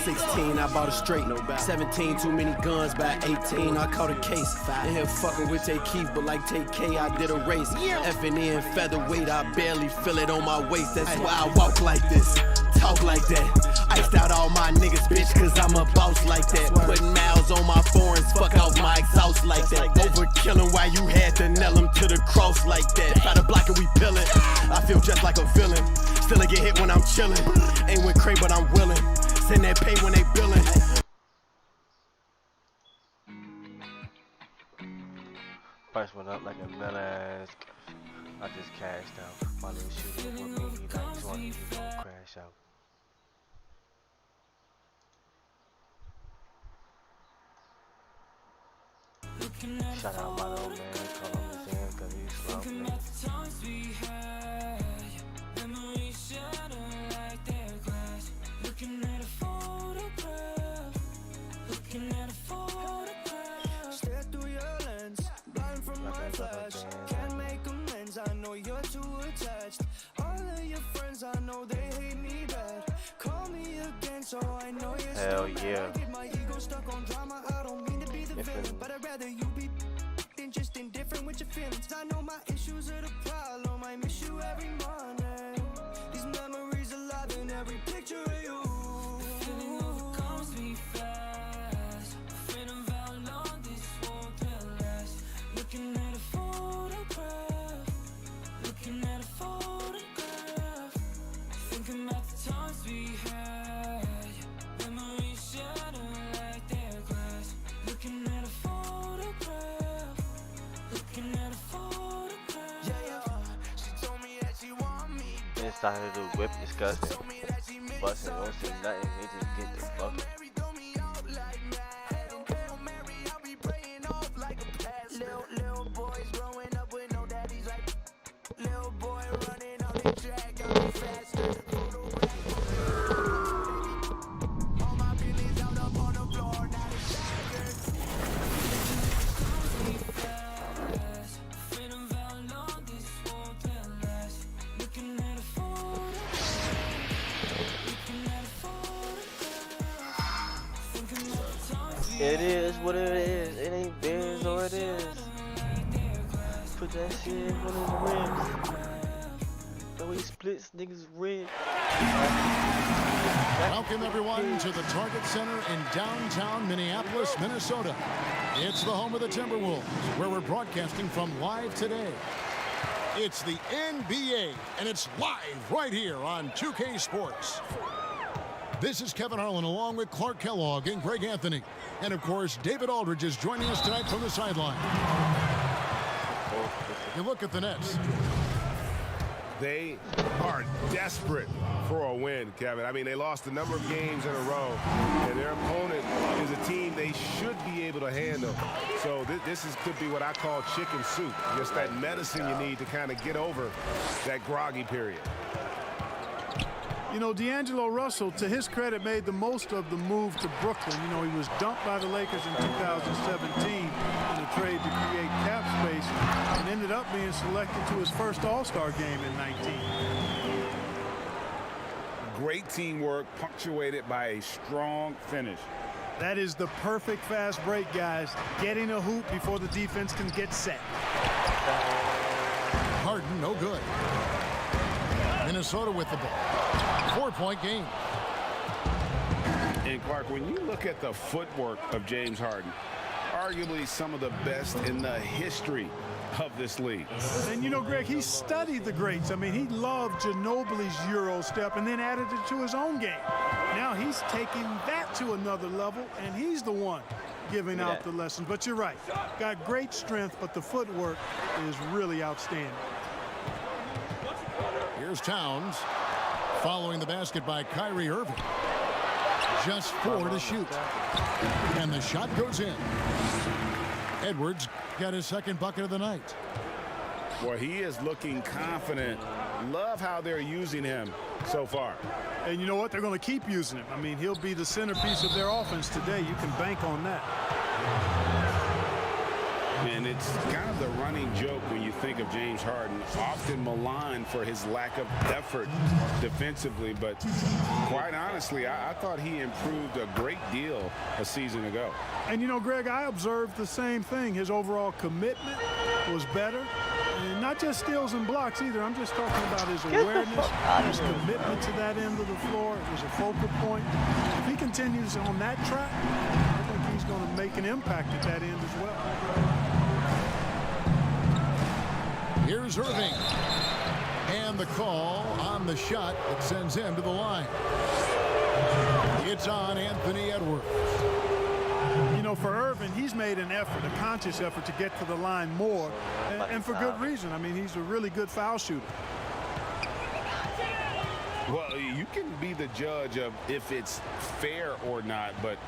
16, I bought a straight. 17, too many guns. By 18, I caught a case. In here fucking with Tay Keith, but like Tay K, I did a race. Effing in featherweight, I barely feel it on my waist. That's why I walk like this, talk like that. Iced out all my niggas, bitch, cause I'm a boss like that. Putting miles on my foreigns, fuck off my exhaust like that. Overkilling why you had to nail him to the cross like that. Try to block it, we pillin'. I feel just like a villain. Still I get hit when I'm chillin'. Ain't with Cray, but I'm willing. Send that pay when they billin'. Price went up like a million. I just cashed out. My little shooter with me, like he's wanting to crash out. Shout out my little man, call him the Zan, cause he's slow. Stare through your lens, blind from my flash. Can't make amends, I know you're too attached. All of your friends, I know they hate me bad. Call me again, so I know you're hell still yeah. mad. I get my ego stuck on drama, I don't mean to be the villain, but I'd rather you be than just indifferent with your feelings. I know my issues are the problem, I miss you every morning. These memories alive in every picture of you. The feeling overcomes me fast. Afraid of how long this won't last. Looking at a photograph, looking at a photograph. Thinking about the times we had. Memories shatter like their glass. Looking at a photograph, looking at a photograph. Yeah, she told me that she want me. Inside of the whip disgusting. Bustin', don't say nothing, they just get the fucking. Little boys growing up with no daddies like little boy running on the track, got me faster. All my feelings out up on the floor, now it's staggered. Afraid of how long this won't last. Looking at a photograph, looking at a photograph. Thinking about the times we It is what it is, it ain't biz or it is. Put that shit on his rims. Though he splits niggas red. Welcome everyone to the Target Center in downtown Minneapolis, Minnesota. It's the home of the Timberwolves, where we're broadcasting from live today. It's the NBA, and it's live right here on 2K Sports. This is Kevin Harlan along with Clark Kellogg and Greg Anthony. And of course, David Aldridge is joining us tonight from the sideline. You look at the Nets. They are desperate for a win, Kevin. I mean, they lost a number of games in a row, and their opponent is a team they should be able to handle. So this could be what I call chicken soup, just that medicine you need to kind of get over that groggy period. You know, D'Angelo Russell, to his credit, made the most of the move to Brooklyn. You know, he was dumped by the Lakers in 2017 in a trade to create cap space and ended up being selected to his first All-Star game in 19. Great teamwork punctuated by a strong finish. That is the perfect fast break, guys. Getting a hoop before the defense can get set. Harden, no good. Minnesota with the ball. 4-point game. And Clark, when you look at the footwork of James Harden, arguably some of the best in the history of this league. And you know, Greg, he studied the greats. I mean, he loved Ginobili's Euro step and then added it to his own game. Now he's taking that to another level, and he's the one giving out the lessons. But you're right. Got great strength, but the footwork is really outstanding. Here's Towns. Following the basket by Kyrie Irving. Just 4 to shoot. And the shot goes in. Edwards got his second bucket of the night. Well, he is looking confident. Love how they're using him so far. And you know what? They're going to keep using him. I mean, he'll be the centerpiece of their offense today. You can bank on that. And it's kind of the running joke when you think of James Harden, often maligned for his lack of effort defensively. But quite honestly, I thought he improved a great deal a season ago. And, you know, Greg, I observed the same thing. His overall commitment was better. And not just steals and blocks either. I'm just talking about his awareness, his commitment to that end of the floor. It was a focal point. If he continues on that track, I think he's going to make an impact at that end as well. Here's Irving. And the call on the shot that sends him to the line. It's on Anthony Edwards. You know, for Irving, he's made an effort, a conscious effort to get to the line more, and for good reason. I mean, he's a really good foul shooter. Well, you can be the judge of if it's fair or not, but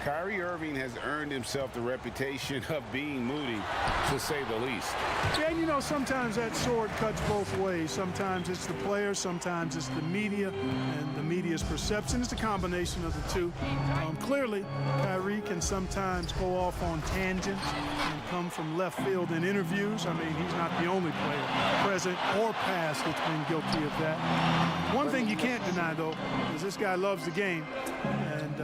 Kyrie Irving has earned himself the reputation of being moody, to say the least. Yeah, you know, sometimes that sword cuts both ways. Sometimes it's the players, sometimes it's the media, and the media's perception. It's a combination of the two. Clearly, Kyrie can sometimes go off on tangents and come from left field in interviews. I mean, he's not the only player, present or past, that's been guilty of that. One thing you can't deny, though, is this guy loves the game, and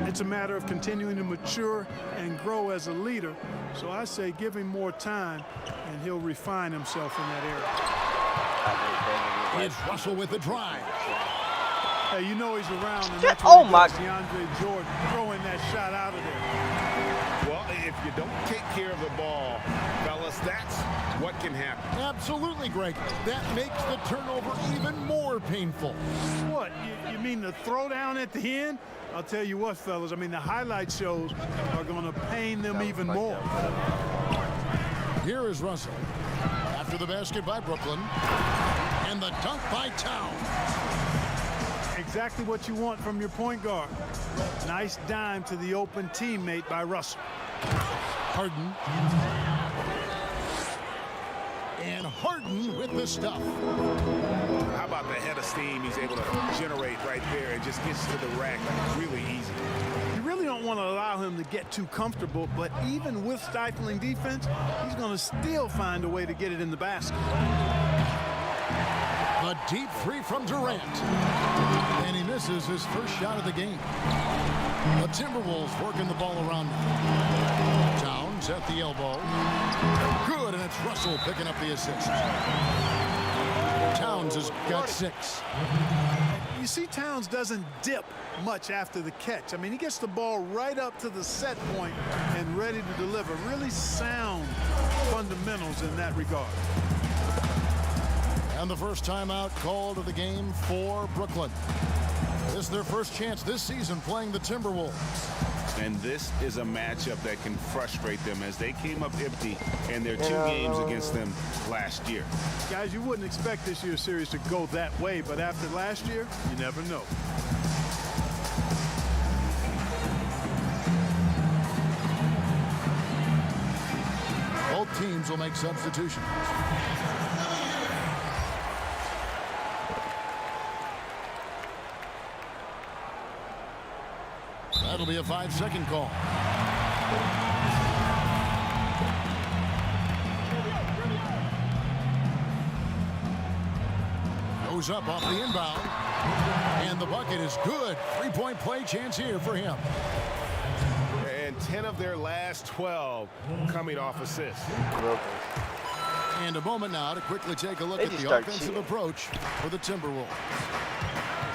it's a matter of continuing to mature and grow as a leader. So I say give him more time, and he'll refine himself in that area. It's Russell with the drive. Hey, you know he's around, and that's what DeAndre Jordan throwing that shot out of there. Well, if you don't take care of the ball, fellas, that's what can happen. Absolutely, Greg. That makes the turnover even more painful. What, you mean the throwdown at the end? I'll tell you what, fellas, I mean, the highlight shows are going to pain them even more. Here is Russell. After the basket by Brooklyn. And the dunk by Towns. Exactly what you want from your point guard. Nice dime to the open teammate by Russell. Harden. And Harden with the stuff. How about the head of steam he's able to generate right there and just gets to the rack really easy. You really don't want to allow him to get too comfortable, but even with stifling defense, he's going to still find a way to get it in the basket. The deep three from Durant. And he misses his first shot of the game. The Timberwolves working the ball around. Towns at the elbow. Good, and it's Russell picking up the assist. Towns has got 6. You see, Towns doesn't dip much after the catch. I mean, he gets the ball right up to the set point and ready to deliver. Really sound fundamentals in that regard. And the first timeout called of the game for Brooklyn. This is their first chance this season playing the Timberwolves. And this is a matchup that can frustrate them as they came up empty in their 2 games against them last year. Guys, you wouldn't expect this year's series to go that way, but after last year, you never know. Both teams will make substitutions. That'll be a 5-second call. Goes up off the inbound. And the bucket is good. 3-point play chance here for him. And 10 of their last 12 coming off assists. And a moment now to quickly take a look at the offensive approach for the Timberwolves.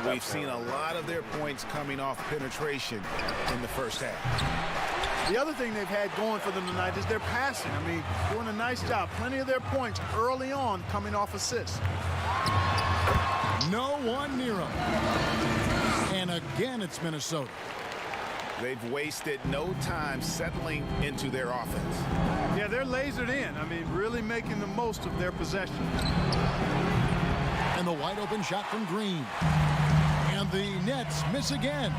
We've seen a lot of their points coming off penetration in the first half. The other thing they've had going for them tonight is their passing. I mean, doing a nice job. Plenty of their points early on coming off assists. No one near him. And again, it's Minnesota. They've wasted no time settling into their offense. Yeah, they're lasered in. I mean, really making the most of their possession. And the wide open shot from Green. And the Nets miss again.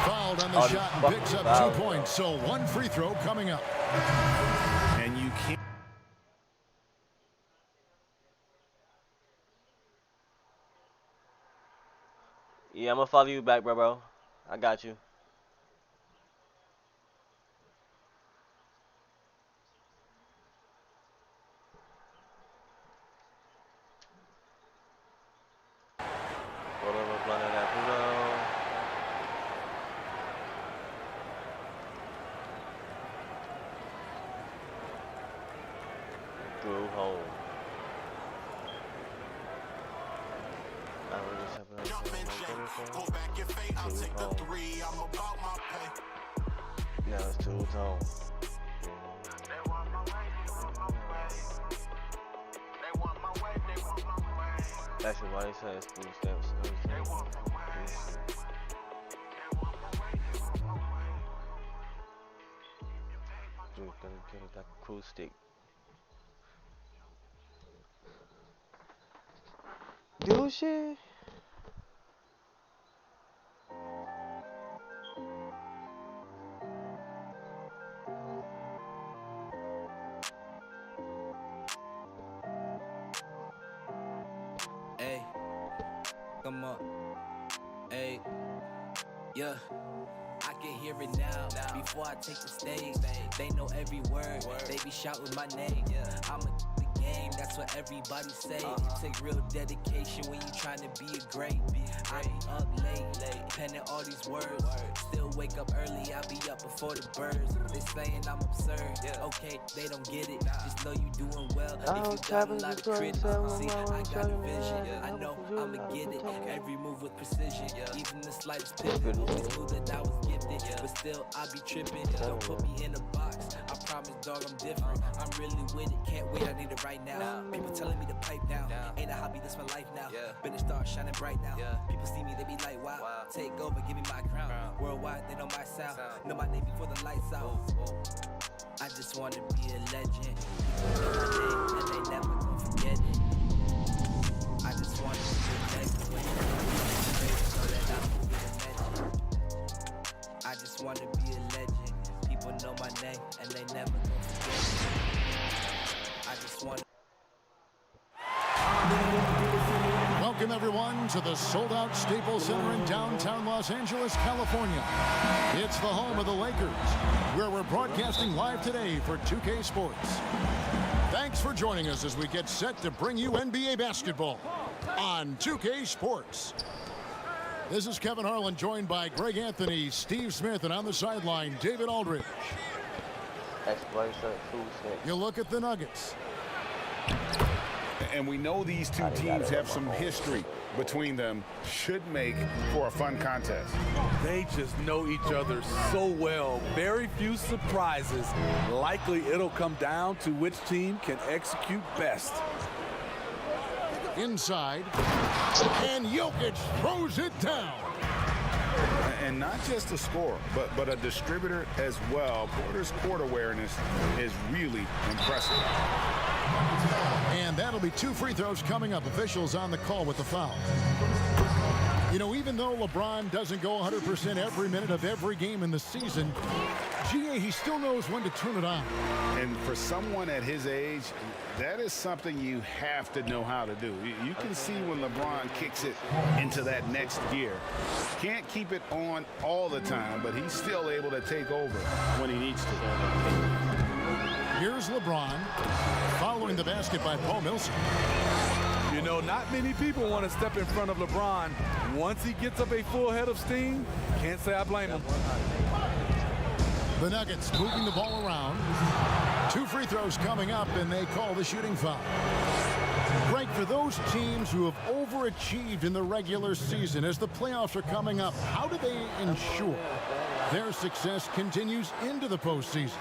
Fouled on the shot and picks up 2 points. So 1 free throw coming up. And you can't. Yeah, I'm gonna follow you back, bro. I got you. Hold on, LeBron and that Pluto. Drew home. Now it's two home. Actually, why they say it's blue stamps? Dude, gonna get like a cruise stick. Do shit. Hey, come on. Hey, yeah. I can hear it now. Before I take the stage, they know every word. They be shouting my name. I'm a the game, that's what everybody say. It take real dedication when you trying to be a great. I be up late, penning all these words. Still wake up early, I be up before the birds. They saying I'm absurd. Okay, they don't get it. Just know you doing well. If you got a lot of critics, see, I got a vision. I know I'ma get it. Every move with precision. Even the slightest pivot, always knew that I was gifted. But still, I be tripping. Don't put me in a box. I promise, dog, I'm different. I'm really with it. Can't wait, I need it right now. People telling me to pipe down. Ain't a hobby, that's my life now. Been a star shining bright now. People see me, they be like, wow. Take over, give me my crown. Worldwide, they know my sound. Know my name before the lights out. I just wanna be a legend. People know my name, and they never gon' forget it. I just wanna be a legend. So that I can be a legend. I just wanna be a legend. People know my name, and they never gon' forget it. I just wanna. Welcome, everyone, to the sold-out Staples Center in downtown Los Angeles, California. It's the home of the Lakers, where we're broadcasting live today for 2K Sports. Thanks for joining us as we get set to bring you NBA basketball on 2K Sports. This is Kevin Harlan, joined by Greg Anthony, Steve Smith, and on the sideline, David Aldridge. You look at the Nuggets. And we know these two teams have some history between them. Should make for a fun contest. They just know each other so well. Very few surprises. Likely it'll come down to which team can execute best. Inside, and Jokic throws it down. And not just a scorer, but a distributor as well. Porter's court awareness is really impressive. And that'll be 2 free throws coming up. Officials on the call with the foul. You know, even though LeBron doesn't go 100% every minute of every game in the season, GA, he still knows when to turn it on. And for someone at his age, that is something you have to know how to do. You can see when LeBron kicks it into that next gear. Can't keep it on all the time, but he's still able to take over when he needs to. Here's LeBron, following the basket by Paul Millsap. You know, not many people want to step in front of LeBron. Once he gets up a full head of steam, can't say I blame him. The Nuggets moving the ball around. 2 free throws coming up, and they call the shooting foul. Greg, for those teams who have overachieved in the regular season, as the playoffs are coming up, how do they ensure their success continues into the postseason?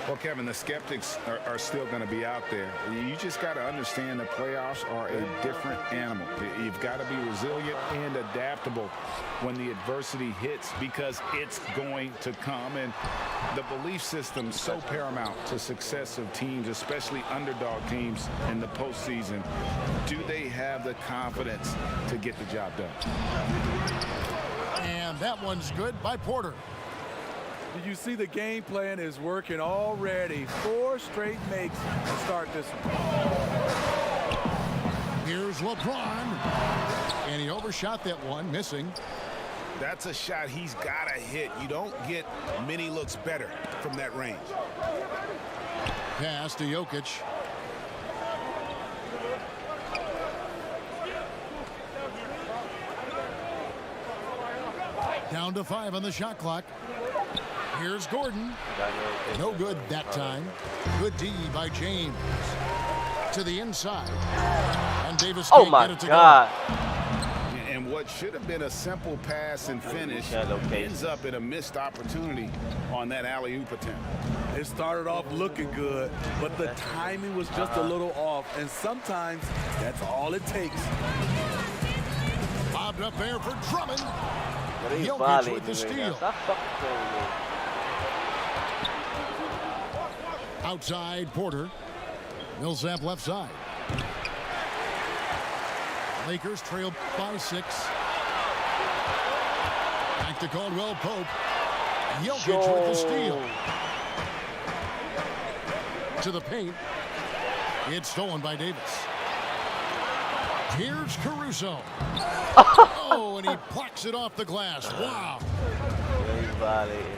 Well, Kevin, the skeptics are still going to be out there. You just got to understand the playoffs are a different animal. You've got to be resilient and adaptable when the adversity hits, because it's going to come. And the belief system is so paramount to success of teams, especially underdog teams in the postseason. Do they have the confidence to get the job done? And that one's good by Porter. Did you see the game plan is working already? 4 straight makes to start this one. Here's LeBron. And he overshot that one, missing. That's a shot he's got to hit. You don't get many looks better from that range. Pass to Jokic. Down to 5 on the shot clock. Here's Gordon. No good that time. Good D by James. To the inside. And Davis Oh can't my get it to God. And what should have been a simple pass and finish ends up in a missed opportunity on that alley-oop attempt. It started off looking good, but the timing was just a little off, and sometimes that's all it takes. Bobbed up there for Drummond. But he's Jokic violating with the me right now. steal. Stop fucking playing with me. Outside Porter. Millsap left side. Lakers trail by 6. Back to Caldwell Pope. Jokic with the steal. To the paint. It's stolen by Davis. Here's Caruso. Oh, and he plucks it off the glass. Wow. He's violating.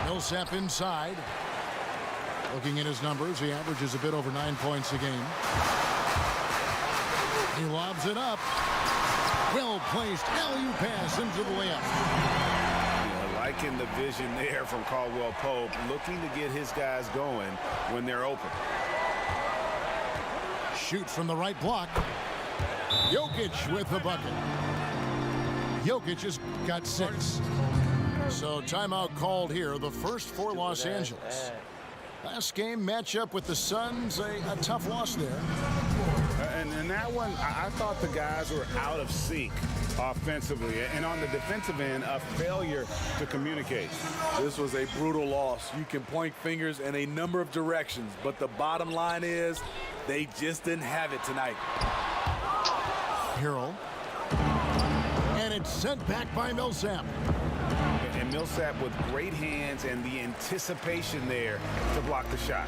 Millsap inside. Looking at his numbers, he averages a bit over 9 points a game. He lobs it up. Well placed alley-oop pass into the layup. Liking the vision there from Caldwell Pope, looking to get his guys going when they're open. Shoots from the right block. Jokic with the bucket. Jokic has got 6. So timeout called here, the first for Los Angeles. Last game matchup with the Suns, a tough loss there. And that one, I thought the guys were out of sync offensively. And on the defensive end, a failure to communicate. This was a brutal loss. You can point fingers in a number of directions, but the bottom line is they just didn't have it tonight. Harrell. And it's sent back by Millsap. And Millsap with great hands and the anticipation there to block the shot.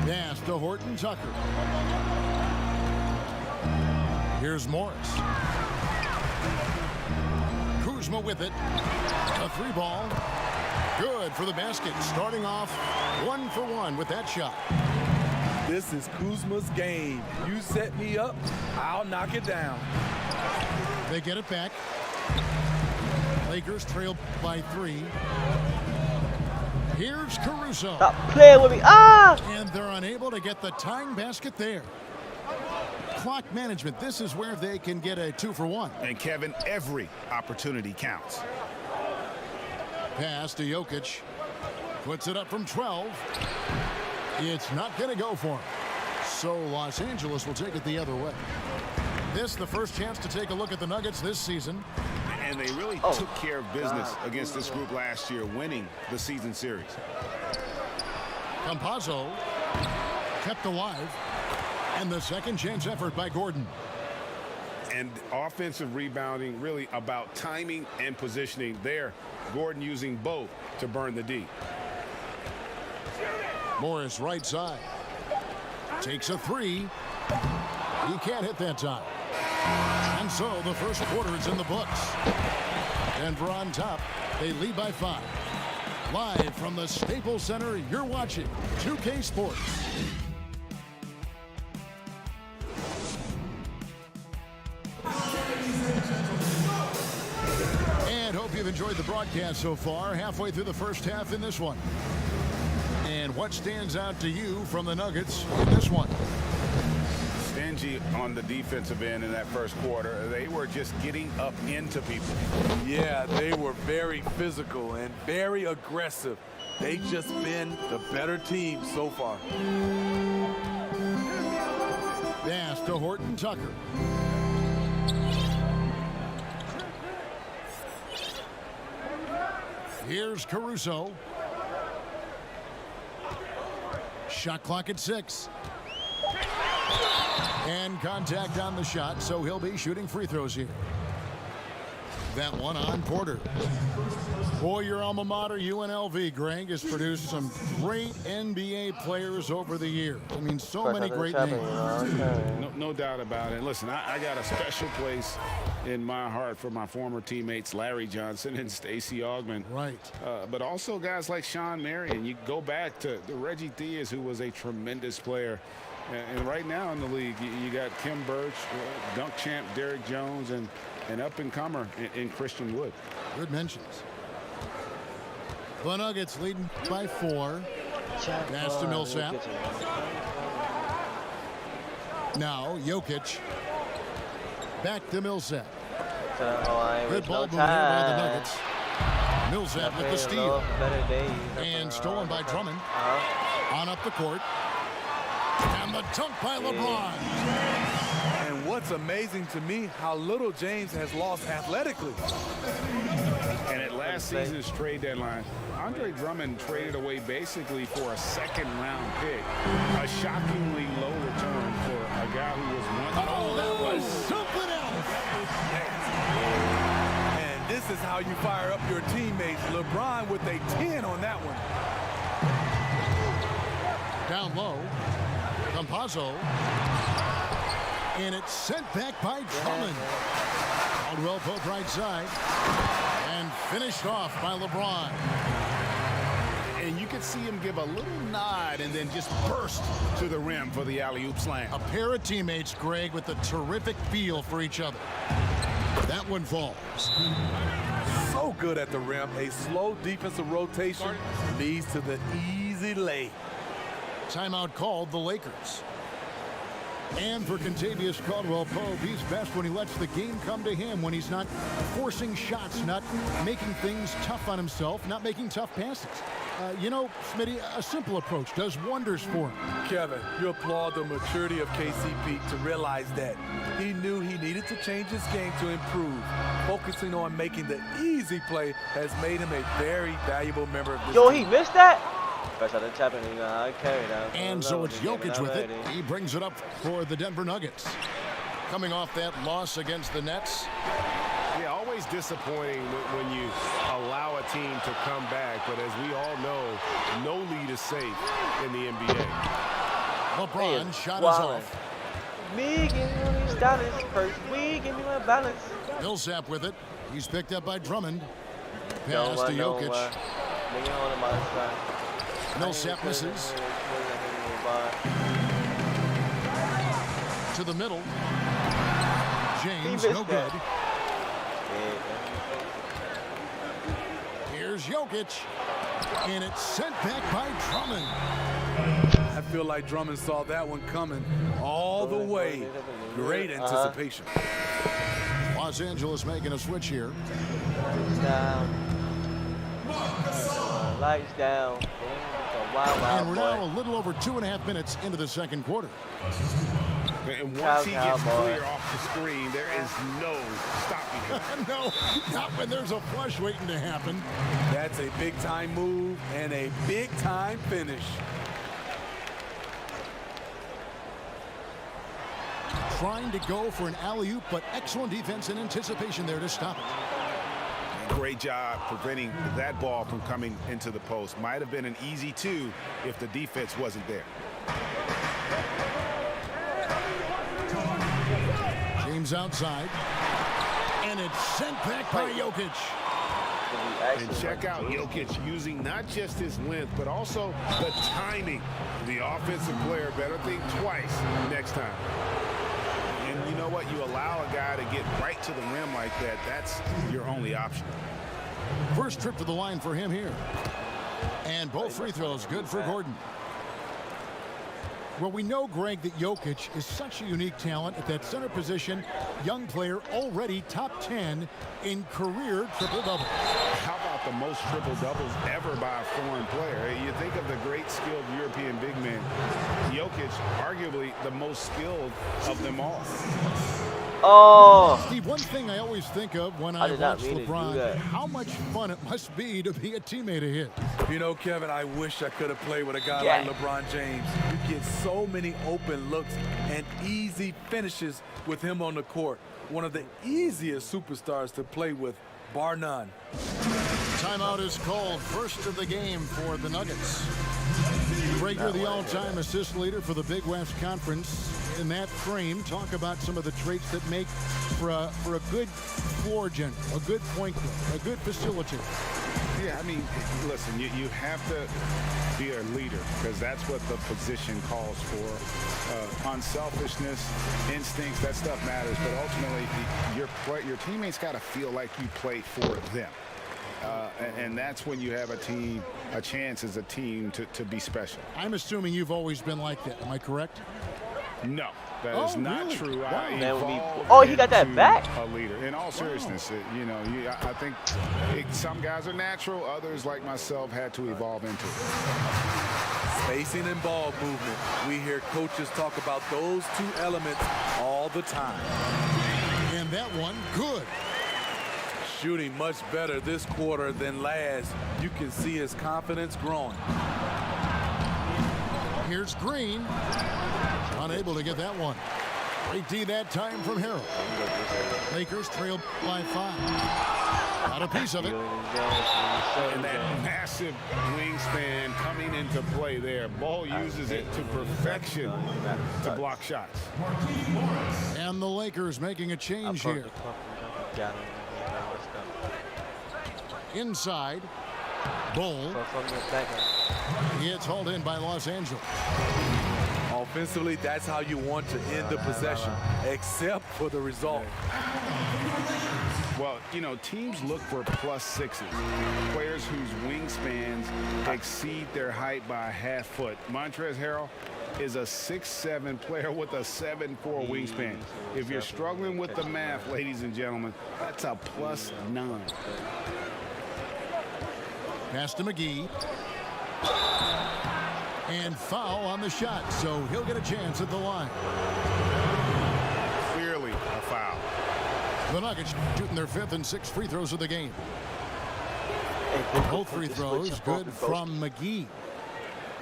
Pass to Horton Tucker. Here's Morris. Kuzma with it. A 3-ball. Good for the basket. Starting off 1 for 1 with that shot. This is Kuzma's game. You set me up, I'll knock it down. They get it back. Lakers trail by 3. Here's Caruso. Stop playing with me. Ah! And they're unable to get the tying basket there. Clock management. This is where they can get a 2 for 1. And Kevin, every opportunity counts. Pass to Jokic. Puts it up from 12. It's not going to go for him. So Los Angeles will take it the other way. This the first chance to take a look at the Nuggets this season. And they really took care of business against this group last year, winning the season series. Campazzo kept alive. And the second chance effort by Gordon. And offensive rebounding really about timing and positioning there. Gordon using both to burn the D. Morris right side. Takes a 3. He can't hit that time. And so the first quarter is in the books. Denver on top. They lead by 5. Live from the Staples Center, you're watching 2K Sports. And hope you've enjoyed the broadcast so far. Halfway through the first half in this one. And what stands out to you from the Nuggets in this one? Stingy on the defensive end in that first quarter. They were just getting up into people. Yeah, they were very physical and very aggressive. They just been the better team so far. Pass to Horton Tucker. Here's Caruso. Shot clock at 6. And contact on the shot, so he'll be shooting free throws here. That one on Porter. Boy, your alma mater, UNLV, Greg, has produced some great NBA players over the years. I mean, so many great names. No doubt about it. Listen, I got a special place in my heart for my former teammates Larry Johnson and Stacey Augmon. Right. But also guys like Sean Marion. You go back to Reggie Theus, who was a tremendous player. And right now in the league, you got Kim Birch, dunk champ Derrick Jones, and an up-and-comer in Christian Wood. Good mentions. The Nuggets leading by 4. Pass to Millsap. Now Jokic. Back to Millsap. Good ball movement by the Nuggets. Millsap with the steal. And stolen by Drummond. On up the court. And the dunk by LeBron. And what's amazing to me, how little James has lost athletically. And at last season's trade deadline, Andre Drummond traded away basically for a second-round pick. A shockingly low return for a guy who was one. Oh, that was something else. And this is how you fire up your teammates. LeBron with a 10 on that one. Down low. Campazzo. And it's sent back by Drummond. Caldwell Pope right side. And finished off by LeBron. And you could see him give a little nod and then just burst to the rim for the alley-oop slam. A pair of teammates, Greg, with a terrific feel for each other. That one falls. So good at the rim. A slow defensive rotation leads to the easy lay. Timeout called the Lakers. And for Kentavious Caldwell-Pope, he's best when he lets the game come to him, when he's not forcing shots, not making things tough on himself, not making tough passes. You know, Smitty, a simple approach does wonders for him. Kevin, you applaud the maturity of KCP to realize that he knew he needed to change his game to improve. Focusing on making the easy play has made him a very valuable member of this Yo, team. he missed that? Fresh out of tapping, you know how I carry that. And so it's Jokic with it. He brings it up for the Denver Nuggets. Coming off that loss against the Nets. Yeah, always disappointing when you allow a team to come back. But as we all know, no lead is safe in the NBA. LeBron shot is off. Me give me these dollars first. We give me my balance. Millsap with it. He's picked up by Drummond. Pass to Jokic. Millsap misses. To the middle. James, no good. Here's Jokic. And it's sent back by Drummond. I feel like Drummond saw that one coming all the way. Great anticipation. Los Angeles making a switch here. Lights down. And we're now a little over 2.5 minutes into the second quarter. And once he gets clear off the screen, there is no stopping him. No, not when there's a flush waiting to happen. That's a big-time move and a big-time finish. Trying to go for an alley-oop, but excellent defense and anticipation there to stop it. Great job preventing that ball from coming into the post. Might have been an easy 2 if the defense wasn't there. James outside. And it's sent back by Jokic. And check out Jokic using not just his length, but also the timing. The offensive player better think twice next time. And you know what? You allow a guy to get right to the rim like that. That's your only option. First trip to the line for him here. And both free throws good for Gordon. Well, we know, Greg, that Jokic is such a unique talent at that center position. Young player, already top 10 in career triple-double. How about the most triple-doubles ever by a foreign player? You think of the great skilled European big men. Jokic, arguably the most skilled of them all. Oh! Steve, one thing I always think of when I watch LeBron, how much fun it must be to be a teammate of his. You know, Kevin, I wish I could have played with a guy like LeBron James. You get so many open looks and easy finishes with him on the court. One of the easiest superstars to play with, bar none. Timeout is called. First of the game for the Nuggets. Greg, you're the all-time assist leader for the Big West Conference. in that frame, talk about some of the traits that make for a good floor general, a good point guard, a good facilitator. Yeah, I mean, listen, you have to be a leader because that's what the position calls for. Unselfishness, instincts, that stuff matters. But ultimately, your teammates got to feel like you play for them. And that's when you have a chance as a team to be special. I'm assuming you've always been like that. Am I correct? No, that is not really? true. Wow. He got that back? A leader. In all seriousness, I think some guys are natural. Others, like myself, had to evolve into it. Spacing and ball movement. We hear coaches talk about those two elements all the time. And that one, good. Shooting much better this quarter than last. You can see his confidence growing. Here's Green. Unable to get that one. Great D that time from Harrell. Lakers trail by 5. Got a piece of it. And that massive wingspan coming into play there. Ball uses it to perfection to block shots. And the Lakers making a change here. Inside. Bull. It's hauled in by Los Angeles. Offensively, that's how you want to end the possession, except for the result. Well, teams look for +6s, players whose wingspans exceed their height by a half foot. Montrezl Harrell is a 6'7" player with a 7'4" wingspan. If you're struggling with the math, ladies and gentlemen, that's a +9. Pass to McGee. And foul on the shot, so he'll get a chance at the line. Clearly a foul. The Nuggets shooting their 5th and 6th free throws of the game. Both free throws good from McGee.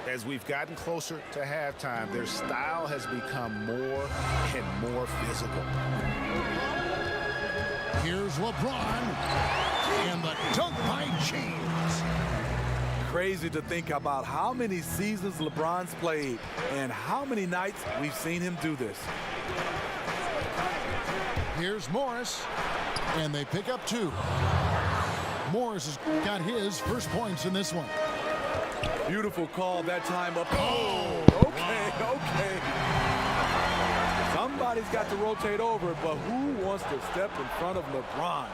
As we've gotten closer to halftime, their style has become more and more physical. Here's LeBron. And the dunk by James. Crazy to think about how many seasons LeBron's played and how many nights we've seen him do this. Here's Morris, and they pick up 2. Morris has got his first points in this one. Beautiful call that time up. Oh, okay. Somebody's got to rotate over, but who wants to step in front of LeBron?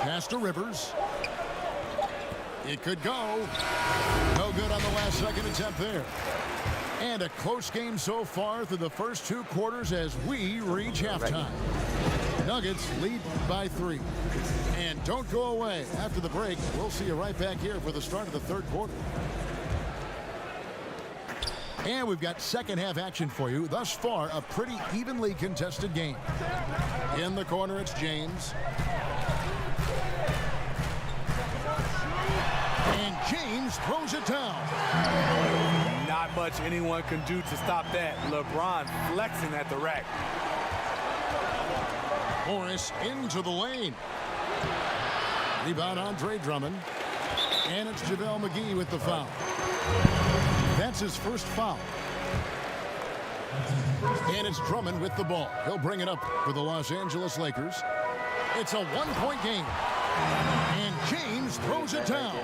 Pass to Rivers. It could go. No good on the last second attempt there. And a close game so far through the first 2 quarters as we reach halftime. Nuggets lead by 3. And don't go away. After the break, we'll see you right back here for the start of the 3rd quarter. And we've got second half action for you. Thus far, a pretty evenly contested game. In the corner, it's James. And James throws it down. Not much anyone can do to stop that. LeBron flexing at the rack. Morris into the lane. Rebound Andre Drummond. And it's JaVale McGee with the foul. That's his first foul. And it's Drummond with the ball. He'll bring it up for the Los Angeles Lakers. It's a 1-point game. And James throws it down.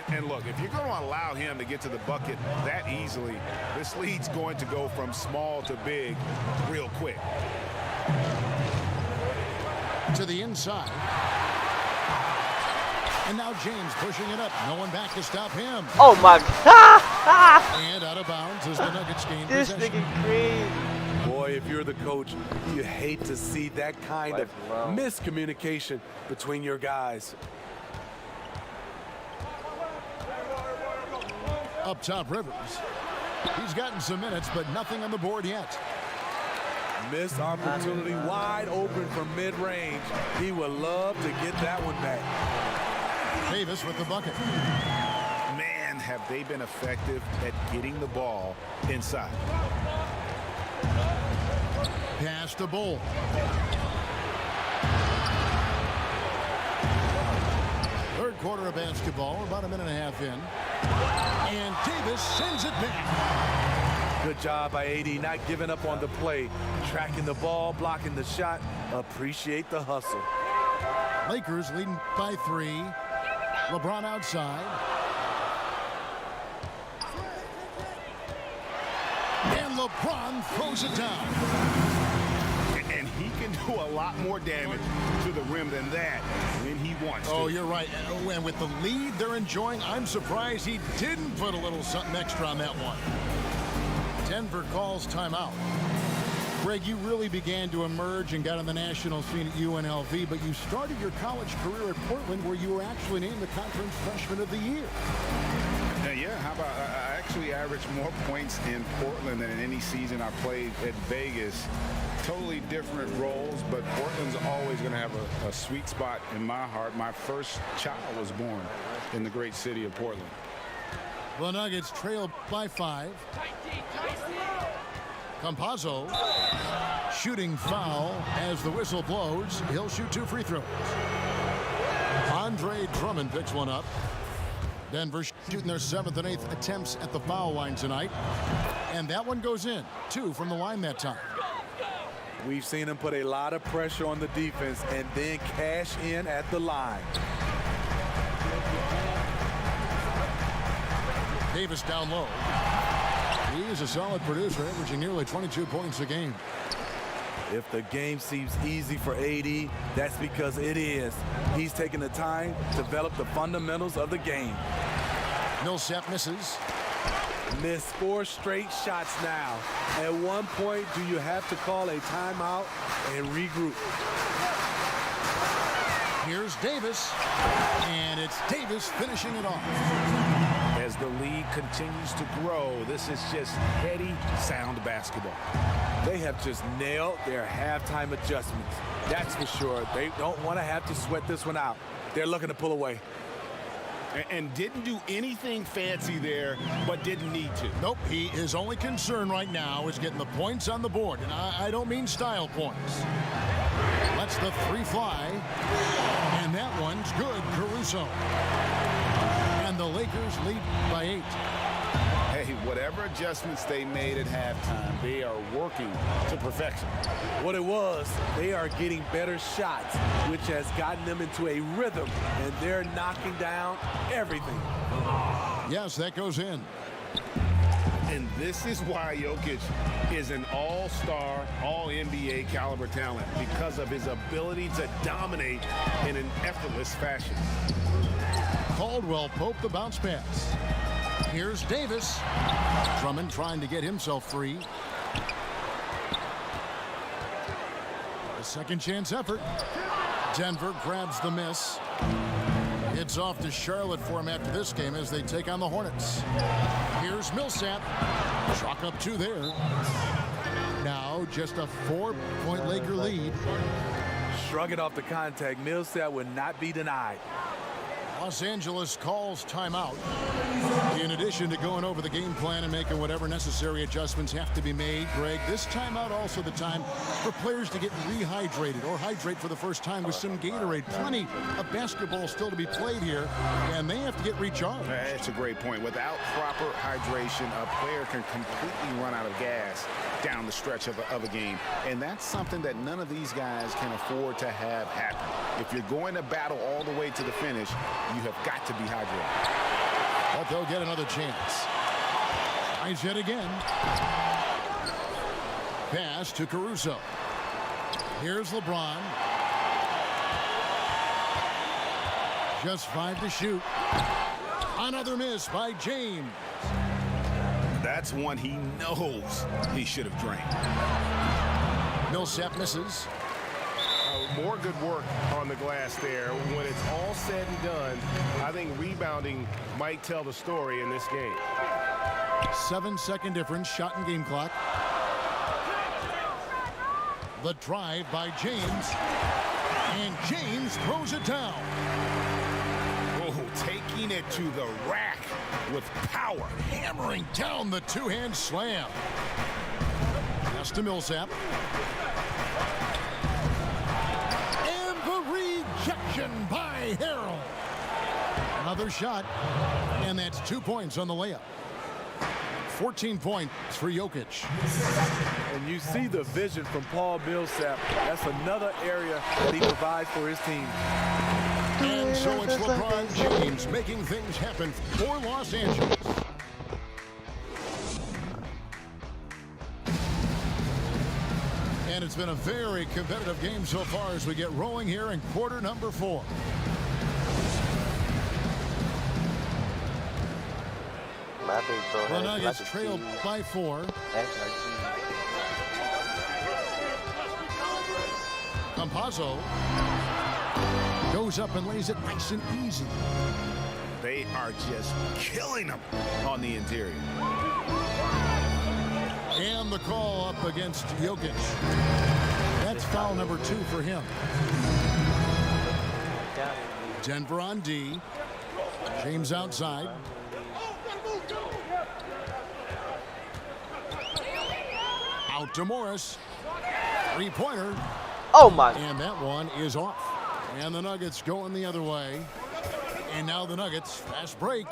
And look, if you're going to allow him to get to the bucket that easily, this lead's going to go from small to big real quick. To the inside. And now James pushing it up. No one back to stop him. Oh, my God. And out of bounds as the Nuggets gain This possession. nigga crazy. Boy, if you're the coach, you hate to see that kind of miscommunication between your guys. Up top, Rivers. He's gotten some minutes, but nothing on the board yet. Missed opportunity, wide open from mid-range. He would love to get that one back. Davis with the bucket. Man, have they been effective at getting the ball inside. Pass to Bull. Third quarter of basketball, about a minute and a half in. And Davis sends it back. Good job by AD, not giving up on the play. Tracking the ball, blocking the shot. Appreciate the hustle. Lakers leading by 3. LeBron outside. And LeBron throws it down. And he can do a lot more damage to the rim than that when he wants to. Oh, you're right. And with the lead they're enjoying, I'm surprised he didn't put a little something extra on that one. Denver calls timeout. Greg, you really began to emerge and got on the national scene at UNLV, but you started your college career at Portland, where you were actually named the Conference Freshman of the Year. Yeah, how about I actually averaged more points in Portland than in any season I played at Vegas. Totally different roles, but Portland's always going to have a sweet spot in my heart. My first child was born in the great city of Portland. The Nuggets trail by 5. Campazzo shooting foul as the whistle blows. He'll shoot 2 free throws. Andre Drummond picks one up. Denver shooting their 7th and 8th attempts at the foul line tonight. And that one goes in. 2 from the line that time. We've seen him put a lot of pressure on the defense and then cash in at the line. Davis down low. He is a solid producer, averaging nearly 22 points a game. If the game seems easy for AD, that's because it is. He's taking the time to develop the fundamentals of the game. Millsap misses. Missed 4 straight shots now. At one point, do you have to call a timeout and regroup? Here's Davis, and it's Davis finishing it off. As the league continues to grow, this is just heady, sound basketball. They have just nailed their halftime adjustments. That's for sure. They don't want to have to sweat this one out. They're looking to pull away. And didn't do anything fancy there, but didn't need to. Nope, his only concern right now is getting the points on the board, and I don't mean style points. Lets the 3 fly, and that one's good. Caruso. And the Lakers lead by 8. Hey, whatever adjustments they made at halftime, they are working to perfection. What it was, they are getting better shots, which has gotten them into a rhythm, and they're knocking down everything. Yes, that goes in. And this is why Jokic is an all-star, all-NBA caliber talent, because of his ability to dominate in an effortless fashion. Caldwell Pope the bounce pass. Here's Davis. Drummond trying to get himself free. A second chance effort. Denver grabs the miss. It's off to Charlotte for him after this game as they take on the Hornets. Here's Millsap. Chalk up 2 there. Now just a 4-point Laker lead. Shrugging off the contact, Millsap would not be denied. Los Angeles calls timeout. In addition to going over the game plan and making whatever necessary adjustments have to be made, Greg, this timeout also the time for players to get rehydrated or hydrate for the first time with some Gatorade. Plenty of basketball still to be played here, and they have to get recharged. That's a great point. Without proper hydration, a player can completely run out of gas down the stretch of a game. And that's something that none of these guys can afford to have happen. If you're going to battle all the way to the finish, you have got to be hydrated. But they'll get another chance. Tries yet again. Pass to Caruso. Here's LeBron. Just 5 to shoot. Another miss by James. That's one he knows he should have drained. Millsap misses. More good work on the glass there. When it's all said and done, I think rebounding might tell the story in this game. 7-second difference, shot and game clock. The drive by James. And James throws it down. Oh, taking it to the rack with power. Hammering down the 2-hand slam. Pass to Millsap. Rejection by Harrell. Another shot, and that's 2 points on the layup. 14 points for Jokic. And you see the vision from Paul Millsap. That's another area that he provides for his team. And so it's LeBron James making things happen for Los Angeles. And it's been a very competitive game so far as we get rolling here in quarter number 4. The Nuggets trailed by 4. Campazzo goes up and lays it nice and easy. They are just killing them on the interior. And the call up against Jokic. That's foul number 2 for him. Denver on D. James outside. Out to Morris. 3-pointer. Oh my. And that one is off. And the Nuggets going the other way. And now the Nuggets, fast break.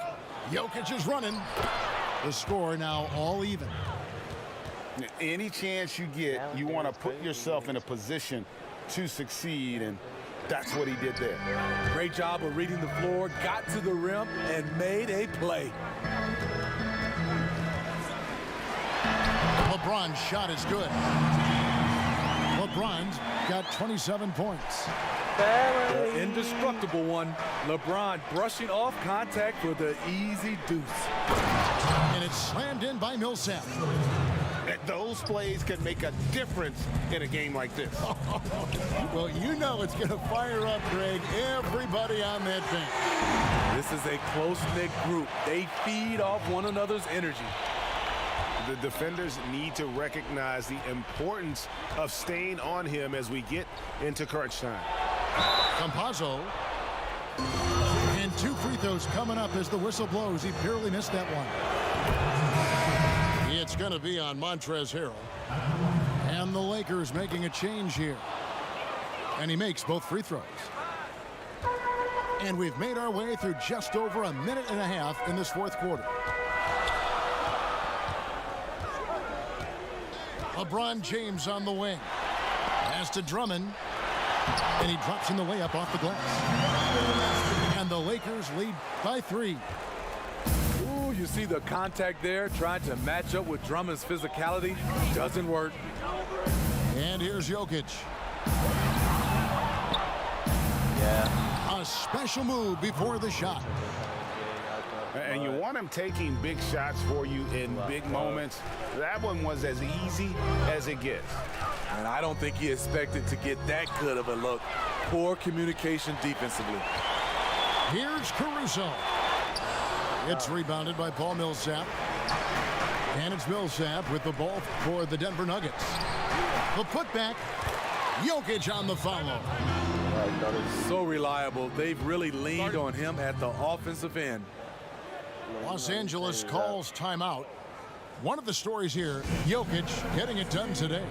Jokic is running. The score now all even. Any chance you get, you want to put yourself in a position to succeed, and that's what he did there. Great job of reading the floor, got to the rim, and made a play. LeBron's shot is good. LeBron's got 27 points. The indestructible one. LeBron brushing off contact for the easy deuce. And it's slammed in by Millsap. Those plays can make a difference in a game like this. Well, you know it's going to fire up, Greg, everybody on that bench. This is a close-knit group. They feed off one another's energy. The defenders need to recognize the importance of staying on him as we get into crunch time. Campazzo. And 2 free throws coming up as the whistle blows. He barely missed that one. It's going to be on Montrezl Harrell. And the Lakers making a change here. And he makes both free throws. And we've made our way through just over a minute and a half in this fourth quarter. LeBron James on the wing. Pass to Drummond. And he drops in the layup off the glass. And the Lakers lead by 3. Ooh, you see the contact there, trying to match up with Drummond's physicality. Doesn't work. And here's Jokic. Yeah. A special move before the shot. And you want him taking big shots for you in big moments. That one was as easy as it gets. And I don't think he expected to get that good of a look. Poor communication defensively. Here's Caruso. It's rebounded by Paul Millsap. And it's Millsap with the ball for the Denver Nuggets. The putback. Jokic on the follow. So reliable. They've really leaned on him at the offensive end. Los Angeles calls timeout. One of the stories here, Jokic getting it done today.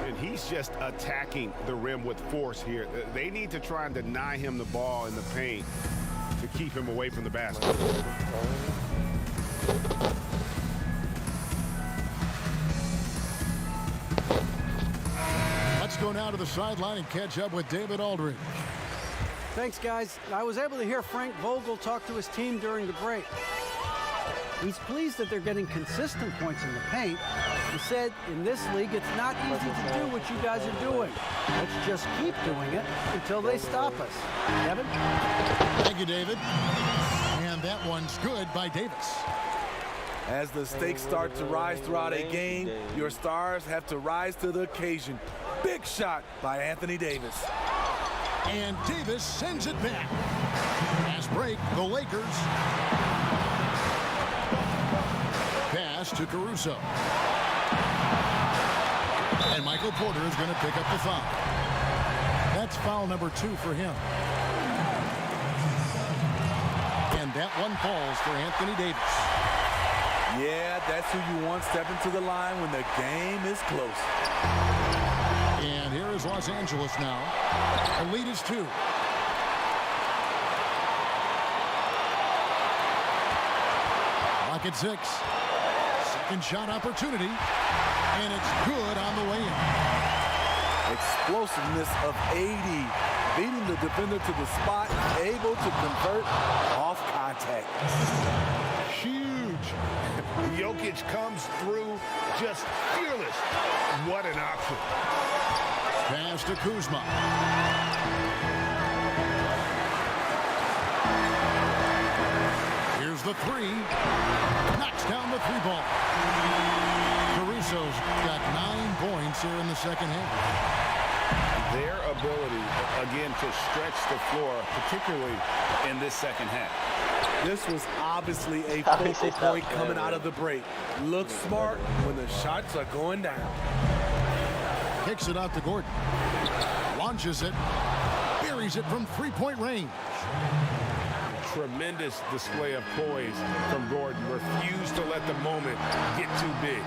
And he's just attacking the rim with force here. They need to try and deny him the ball in the paint to keep him away from the basket. Let's go now to the sideline and catch up with David Aldridge. Thanks, guys. I was able to hear Frank Vogel talk to his team during the break. He's pleased that they're getting consistent points in the paint. He said, in this league, it's not easy to do what you guys are doing. Let's just keep doing it until they stop us. Kevin? Thank you, David. And that one's good by Davis. As the stakes start to rise throughout a game, your stars have to rise to the occasion. Big shot by Anthony Davis. And Davis sends it back. Fast break, the Lakers. Pass to Caruso. And Michael Porter is going to pick up the foul. That's foul number 2 for him. And that one falls for Anthony Davis. Yeah, that's who you want stepping to the line when the game is close. And here is Los Angeles now. The lead is 2. Clock at 6. Second shot opportunity, and it's good on the way in. Explosiveness of 80, beating the defender to the spot, able to convert off contact. Huge. Jokic comes through just fearless. What an option. Pass to Kuzma. Here's the three. Knocks down the three ball. Caruso's got 9 points here in the second half. Their ability, again, to stretch the floor, particularly in this second half. This was obviously a focal point coming out of the break. Look smart when the shots are going down. Kicks it out to Gordon. Launches it. Buries it from three-point range. Tremendous display of poise from Gordon. Refused to let the moment get too big.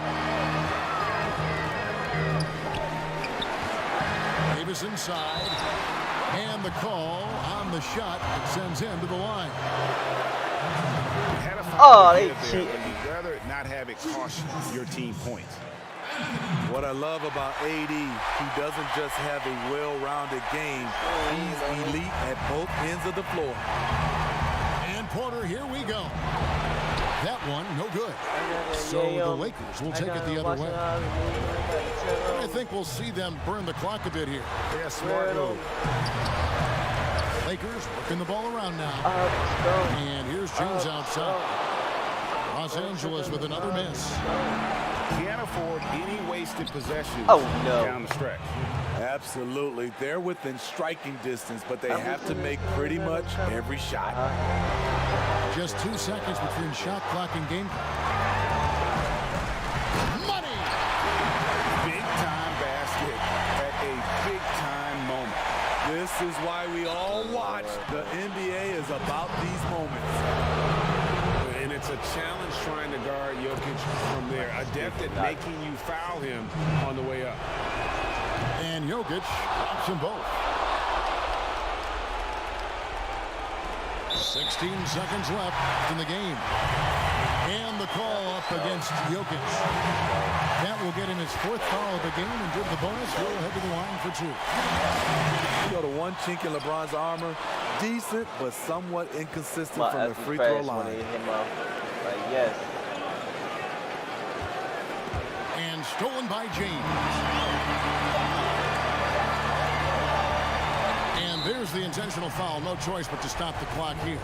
Davis inside. And the call on the shot that sends him to the line. Oh, they cheated. You'd rather not have it cost your team points. What I love about AD, he doesn't just have a well-rounded game. He's elite at both ends of the floor. And Porter, here we go. That one, no good. So the Lakers will take it the other way. I think we'll see them burn the clock a bit here. Yeah, smart move. Lakers working the ball around now. And here's James outside. Los Angeles with another miss. Can't afford any wasted possessions down the stretch. Absolutely. They're within striking distance, but they have to make pretty much every shot. Just 2 seconds between shot clock and game clock. Money! Big-time basket at a big-time moment. This is why we all watch. The NBA is about these moments. And it's a challenge trying to guard Jokic from there. Adept at making you foul him on the way up. And Jokic drops them both. 16 seconds left in the game. And the call up against Jokic. That will get him his 4th foul of the game, and with the bonus, he'll head to the line for 2. You go to one chink in LeBron's armor. Decent, but somewhat inconsistent from the free throw line. Yes. And stolen by James. And there's the intentional foul. No choice but to stop the clock here.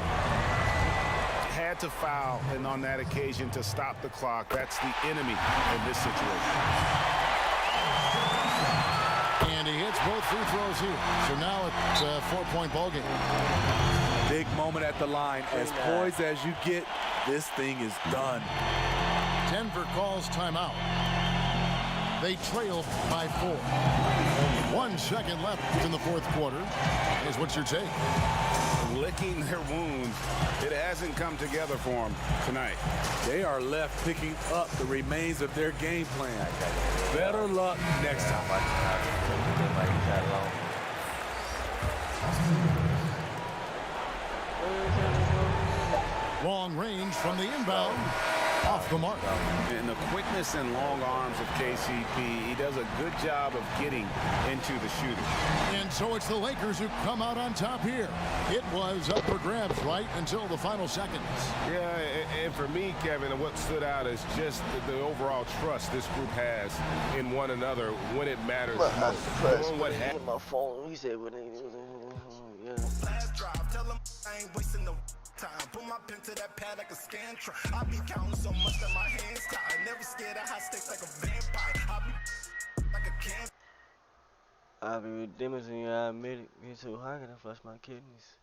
Had to foul, and on that occasion to stop the clock. That's the enemy in this situation. And he hits both free throws here. So now it's a 4-point ball game. Big moment at the line. As poised as you get, this thing is done. Denver calls timeout. They trail by 4. 1 second left in the 4th quarter. Is what's your take? Licking their wounds. It hasn't come together for them tonight. They are left picking up the remains of their game plan. Better luck next time. Long range from the inbound. Off the mark. And the quickness and long arms of KCP, he does a good job of getting into the shooter. And so it's the Lakers who come out on top here. It was up for grabs right until the final seconds. Yeah, and for me, Kevin, what stood out is just the overall trust this group has in one another when it matters most. Knowing what happened. My phone, he said when he Last drive, tell him I ain't wasting no time. Put my pen to that pad like a scan truck. I be counting so much that my hands tired. Never scared of high stakes like a vampire. I be like a can. I'll be redeeming you. I admit it. Me too high, gonna flush my kidneys.